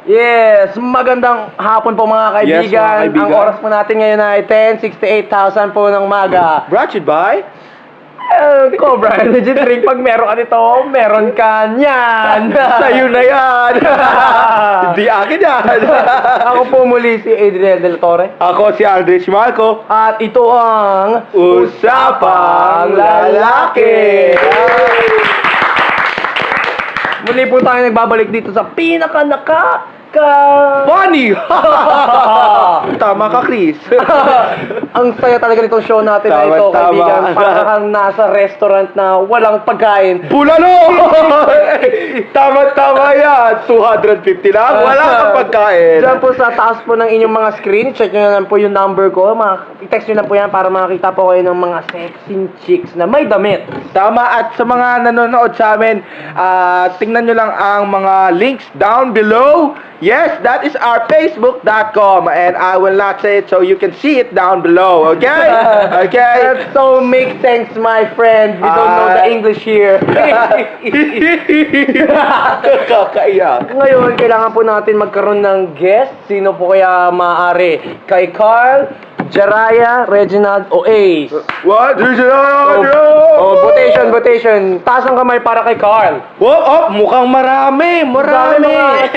Yes, magandang hapon po mga kaibigan. Yes, mga kaibigan. Ang oras po natin ngayon ay 10:68,000 po ng maga. Brought you by? Cobra Energy Drink, pag meron ka nito, meron ka niyan. Sa'yo na yan! Hindi akin yan! Ako po muli si Adriel Del Torre. Ako si Aldrich Marco. At ito ang Usapang Lalaki! Muli po tayo nagbabalik dito sa Funny! Tama ka, Chris. Ang saya talaga nitong show natin na ito, Tama. kaibigan. Para kang nasa restaurant na walang pagkain. Bulalo! Tama yan! 250 lang, wala kang pagkain. Diyan po sa taas po ng inyong mga screen, check nyo na lang po yung number ko. I-text nyo na po yan para makakita po kayo ng mga sexy chicks na may damit. Tama, at sa mga nanonood sa amin, tingnan nyo lang ang mga links down below. Yes, that is our facebook.com, and I will not say it so you can see it down below, okay? Okay? So make sense, my friend. We don't know the English here. Kakaiyak. Ngayon, kailangan po natin magkaroon ng guest. Sino po kaya maaari? Kay Carl, Jaraya, Reginald, o Ace? What? Votation. Taas ang kamay para kay Carl. Mukhang marami. Mga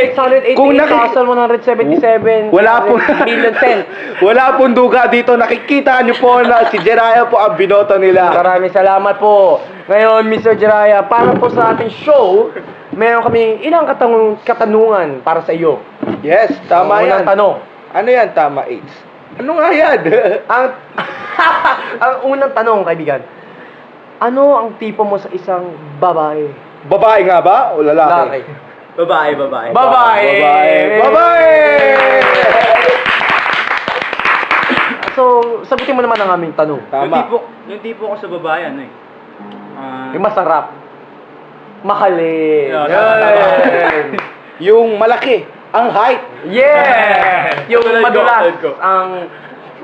688,177 Wala po. million cents. Wala pong duga dito. Nakikita niyo po na si Jeraya po ang binoto nila. Maraming salamat po. Ngayon, Mr. Jaraya, para po sa ating show, meron kami ilang katanungan para sa iyo. Yes, tama Ang yan. unang tanong. Ano yan, tama, Ace? Ano nga yan? Ang unang tanong, kaibigan. Ano ang tipo mo sa isang babae? Babae nga ba o lalaki? Babae. So, sagutin mo naman ang aming tanong. Tama. Yung tipo ko sa babae, ano eh. Yung masarap. Mahalin. Yeah, Yan. Yung malaki, ang height. Yeah! Yung Tulad ko, madulas, tulad ko. ang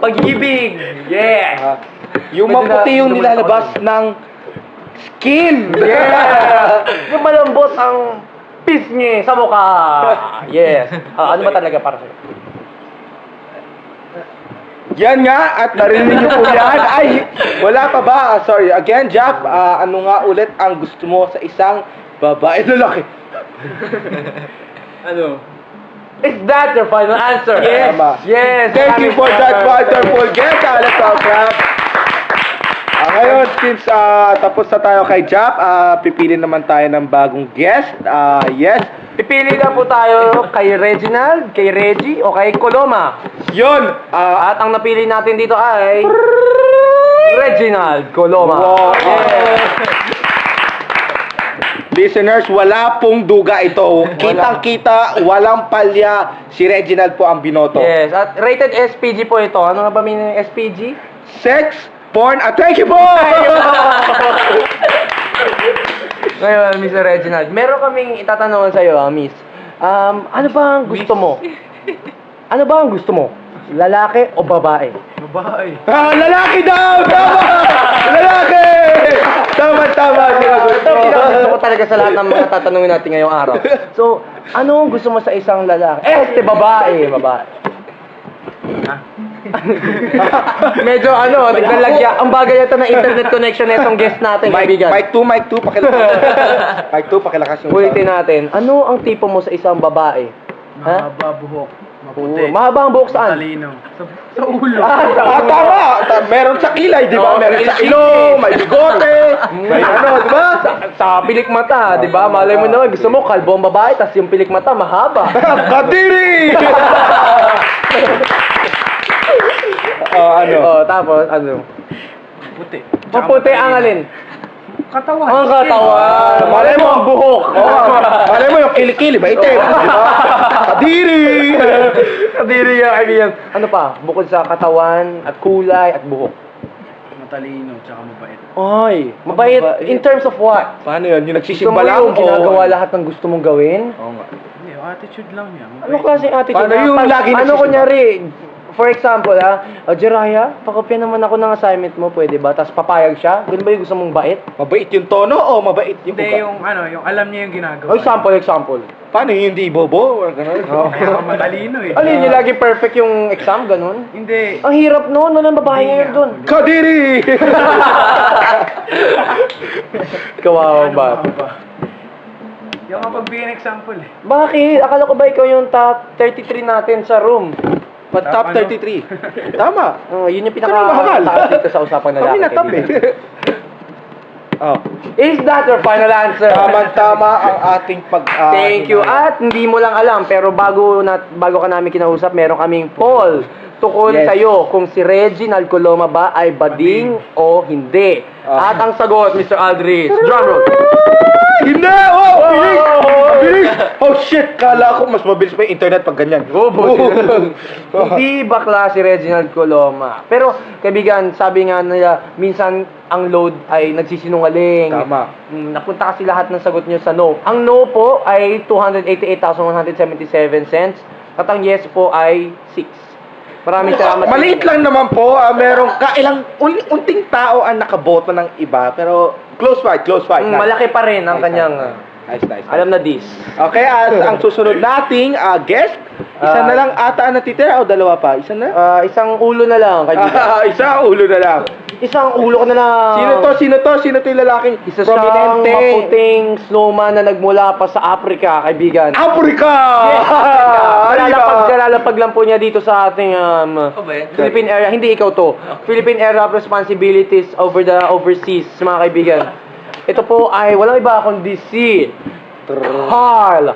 pag-ibig. Yeah! Yung Medyo maputi yung lumulad nilalabas ako. ng skin. Yeah! Yung malambot ang pisngi sa mukha. Yes. Ano ba talaga para sa'yo? Yan nga, at narinig niyo po yan. Ay, wala pa ba? Sorry, again, Jap, ano nga ulit ang gusto mo sa isang babae lalaki? Ano? Is that your final answer? Yes. Tama. Yes. Thank you for that wonderful guest, Alex Alcrap. Ngayon, since tapos na tayo kay Jap, pipili naman tayo ng bagong guest. Yes. Pipili na po tayo kay Reginald, kay Reggie, o kay Coloma. Yun. At ang napili natin dito ay Reginald Coloma. Wow. Yes. Listeners, wala pong duga ito. Kitang-kita, walang palya. Si Reginald po ang binoto. Yes. At rated SPG po ito. Ano nga ba meaning ng SPG? Sex, porn, thank you po! Ngayon, Mr. Reginald, meron kaming itatanungan sa iyo, Miss. Ano ba ang gusto mo? Ano ba ang gusto mo? Lalaki o babae? Babae. Lalaki daw! Tama! Lalaki! Tama. Ito ang gusto ko talaga sa lahat ng mga tatanungin natin ngayong araw. So, ano ang gusto mo sa isang lalaki? Babae. Medyo naglalagya. Ang bagay ito ng internet connection na itong guest natin, kaibigan. Mic 2, pakilakas. Mic 2, pakilakas yung Ulitin natin. Ano ang tipo mo sa isang babae? Mahaba buhok. Maputi. Mahaba ang buhok saan? Talino. Sa ulo. Tama! Meron sa kilay, di ba? Oo, Meron sa kilay. ilong, may bigote, may di ba? Sa pilik mata, di ba? Malay mo naman, gusto mo kalbo ang babae, tas yung pilik mata mahaba. Kadiri! Tapos, ano? Maputi. Maputi ang alin? Katawan. Ang katawan. Malay mo ang buhok. Malay mo yung kilikili, ba itim? Di ba? Kadiri! Kadiri nga, kaibigan. Ano pa? Bukod sa katawan, at kulay, at buhok. Matalino, tsaka mabait. Ay, mabait. In terms of what? Paano yun? Yung Gusto mo nagsisimba lang? yung ginagawa lahat ng gusto mong gawin? Oo nga. Hindi, attitude lang yan. Ano klaseng attitude? Paano yung lagi Ano nagsisimba? kunyari, for example, Jiraya, pakopya naman ako ng assignment mo, pwede ba? Tapos papayag siya. Ganun ba yung gusto mong bait? Mabait yung tono o mabait yung Hindi, ugat? yung ano, yung alam niya yung ginagawa. O, example. Paano yung hindi bobo? Ganun. Kaya ka matalino eh. Ano yun, yung lagi perfect yung exam, ganun? Hindi. Ang hirap noon, walang babae Hindi ngayon nga. doon. Kadiri! Kawawa Ano ba? ba? Yung mapagbigyan example eh. Bakit? Akala ko ba ikaw yung top 33 natin sa room? Top Ano? 33. Tama. Yun yung Kano mahal? pinaka-taas dito sa usapang lalaki. Kami na top eh. Oh. Is that your final answer? Tama-tama ang ating pag... Thank you. At hindi mo lang alam, pero bago ka namin kinausap, meron kaming poll tukol Yes. sa'yo kung si Reginald Coloma ba ay bading o hindi. At ang sagot, Mr. Aldris, drum roll. Hindi! Oh! Bilis! Bilis! Oh shit! Kala ko mas mabilis pa yung internet pag ganyan. Hindi bakla si Reginald Coloma. Pero, kaibigan, sabi nga nila, minsan ang load ay nagsisinungaling. Tama. Napunta kasi lahat ng sagot niyo sa no. Ang no po ay 288,177 cents. At ang yes po ay 6. Maraming salamat. Maliit lang naman po. Merong kailang unting tao ang nakaboto ng iba. Pero close fight. Malaki pa rin ang Nice, kanyang... Nice. Alam na this. Okay, at ang susunod nating guest, isa na lang ata ang natitira o dalawa pa? Isa na? Isang ulo na lang, kaibigan. Isa, ulo na lang. Isang ulo ko na lang. Sino to? Sino to yung lalaking Isa siyang prominente? maputing snowman na nagmula pa sa Africa, kaibigan. Africa! Kalalapag lang po niya dito sa ating Philippine area. Hindi ikaw to. Philippine Area of Responsibilities over the overseas, mga kaibigan. Ito po ay walang iba kundi si Carl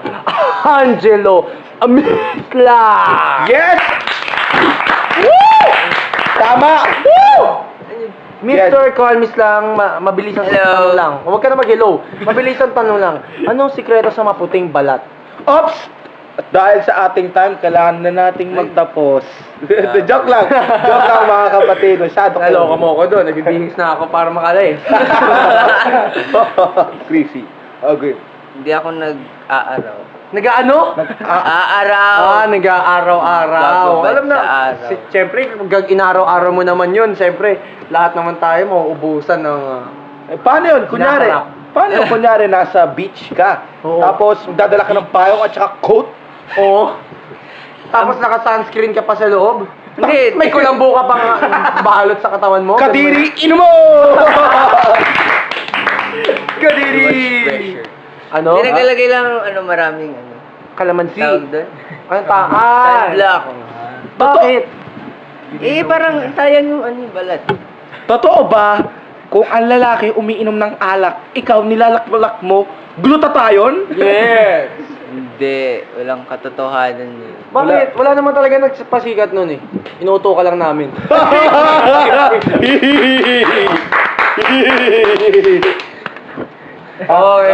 Angelo Amitla. Yes! Woo! Tama! Woo! Mr. Carl Miss lang, mabilis ang tanong lang. Huwag ka na mag-hello. Mabilis ang tanong lang. Anong sikreto sa maputing balat? Ops! At dahil sa ating time, kailangan na nating magtapos. Joke lang mga kapatid. Masyado Naloka mo ako doon. Nagbibihis na ako para makalay. Crazy. Okay. Hindi ako nag-aaraw. Nag-ano? Aaraw! Nag-aaraw-araw. Bababad Alam na, sa araw. siyempre, pag inaraw-araw mo naman yun, siyempre, lahat naman tayo mauubusan ng... Paano yun? Kunyari, Hinaharap. nasa beach ka. Oo. Tapos, dadala ka ng payong at saka coat. Oo. Tapos naka-sunscreen ka pa sa loob. Hindi, may kulambo ka pang balot sa katawan mo. Kadiri, ino mo! Kadiri! Pressure. Ano? Hindi naglalagay lang maraming Kalamansi. tawag doon. Ano taan? Sunblock. Bakit? Parang sayang yung balat. Totoo ba, kung ang lalaki umiinom ng alak, ikaw nilalak-balak mo, glutathione? Yes! Hindi, walang katotohanan yun. Bakit? Wala naman talaga nagpasikat nun eh. Inuto ka lang namin. Okay.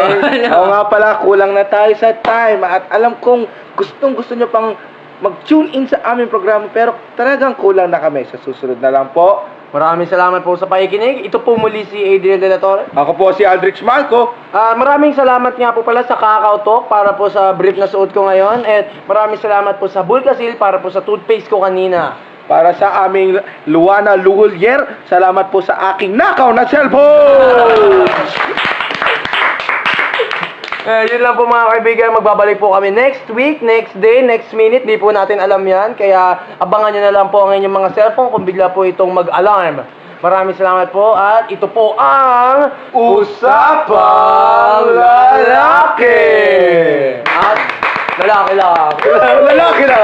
Oo nga pala, kulang na tayo sa time at alam kong gustong-gusto nyo pang mag-tune in sa aming programa pero talagang kulang na kami. Sa susunod na lang po. Maraming salamat po sa pakikinig. Ito po muli si Adrian De La Torre. Ako po si Aldrich Malco. Maraming salamat nga po pala sa Kakao Talk para po sa brief na suot ko ngayon. At maraming salamat po sa Bulkasil para po sa toothpaste ko kanina. Para sa aming Luana Luhulyer, salamat po sa aking nakaw na cellphone! Yun lang po mga kaibigan, magbabalik po kami next week, next day, next minute, di po natin alam yan, kaya abangan nyo na lang po ang inyong mga cellphone kung bigla po itong mag-alarm. Maraming salamat po at ito po ang Usapang Lalaki! At lalaki lang. Lalaki na!